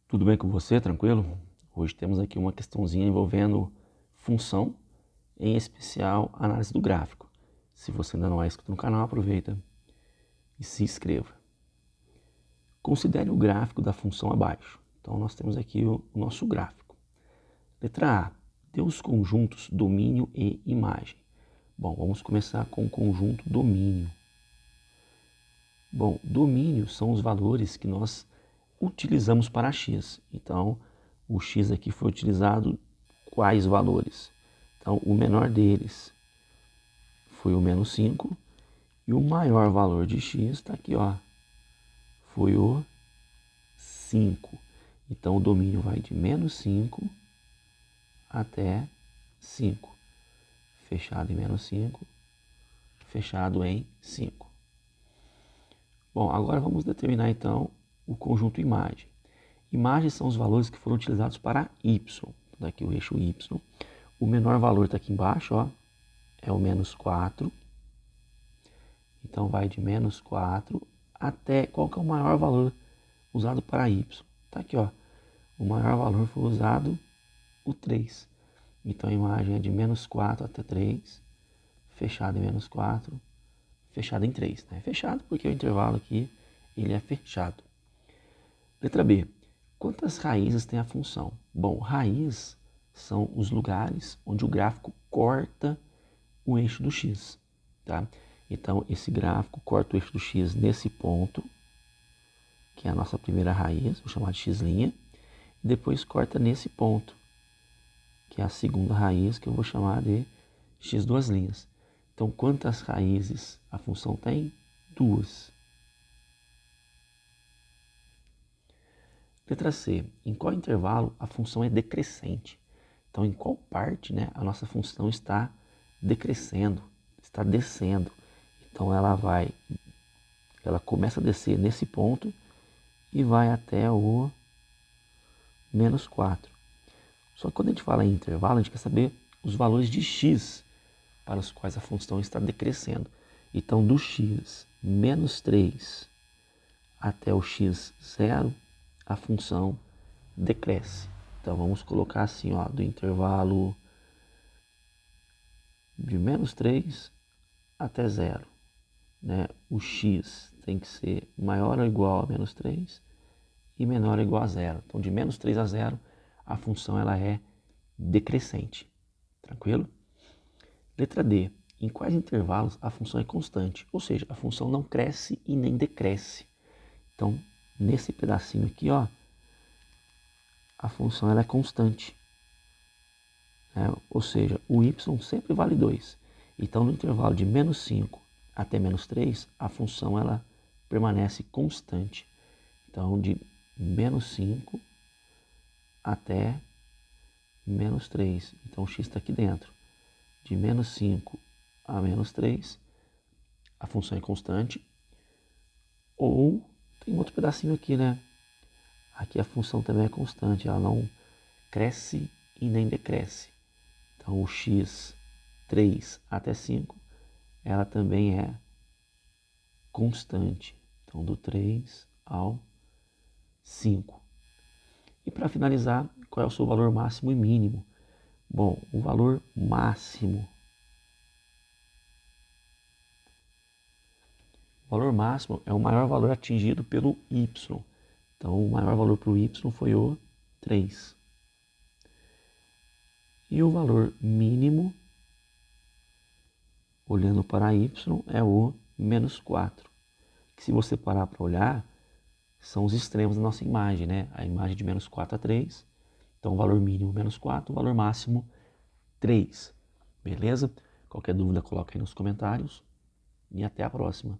Tudo bem com você? Tranquilo? Hoje temos aqui uma questãozinha envolvendo função, em especial análise do gráfico. Se você ainda não é inscrito no canal, aproveita e se inscreva. Considere o gráfico da função abaixo. Então nós temos aqui o nosso gráfico. Letra A. Dê os conjuntos domínio e imagem. Bom, vamos começar com o conjunto domínio. Bom, domínio são os valores que nós utilizamos para x. Então, o x aqui foi utilizado quais valores? Então, o menor deles foi o menos 5 e o maior valor de x está aqui, ó, foi o 5. Então, o domínio vai de menos 5 até 5. Fechado em menos 5, fechado em 5. Bom, agora vamos determinar então o conjunto imagem. Imagens são os valores que foram utilizados para y. Daqui o eixo y. O menor valor está aqui embaixo, ó, é o menos 4. Então vai de menos 4 até qual que é o maior valor usado para y. Está aqui, ó. O maior valor foi usado o 3. Então a imagem é de menos 4 até 3, fechado em menos 4, fechado em 3. Né? Fechado porque o intervalo aqui ele é fechado. Letra B. Quantas raízes tem a função? Bom, raiz são os lugares onde o gráfico corta o eixo do x. Tá? Então, esse gráfico corta o eixo do x nesse ponto, que é a nossa primeira raiz, vou chamar de x', e depois corta nesse ponto, que é a segunda raiz, que eu vou chamar de x'. Então, quantas raízes a função tem? 2. Letra C. Em qual intervalo a função é decrescente? Então, em qual parte, né, a nossa função está decrescendo, está descendo. Então, ela começa a descer nesse ponto e vai até o menos 4. Só que quando a gente fala em intervalo, a gente quer saber os valores de x para os quais a função está decrescendo. Então, do x menos 3 até o x0, a função decresce. Então, vamos colocar assim, ó, do intervalo de menos 3 até 0. Né? O x tem que ser maior ou igual a menos 3 e menor ou igual a 0. Então, de menos 3 a 0, a função ela é decrescente. Tranquilo? Letra D. Em quais intervalos a função é constante? Ou seja, a função não cresce e nem decresce. Então, nesse pedacinho aqui, ó, a função ela é constante. Ou seja, o y sempre vale 2. Então, no intervalo de menos 5 até menos 3, a função ela permanece constante. Então, de menos 5 até menos 3. Então, o x está aqui dentro. De menos 5 a menos 3, a função é constante. Ou, tem outro pedacinho aqui, né? Aqui a função também é constante, ela não cresce e nem decresce. Então, o x 3 até 5, ela também é constante. Então, do 3 ao 5. E para finalizar, qual é o seu valor máximo e mínimo? Bom, o valor máximo. O valor máximo é o maior valor atingido pelo y. Então, o maior valor para o y foi o 3. E o valor mínimo, olhando para y, é o menos 4. Que se você parar para olhar, são os extremos da nossa imagem, né? A imagem de menos 4 a 3. Então, o valor mínimo menos 4, o valor máximo 3. Beleza? Qualquer dúvida, coloca aí nos comentários. E até a próxima.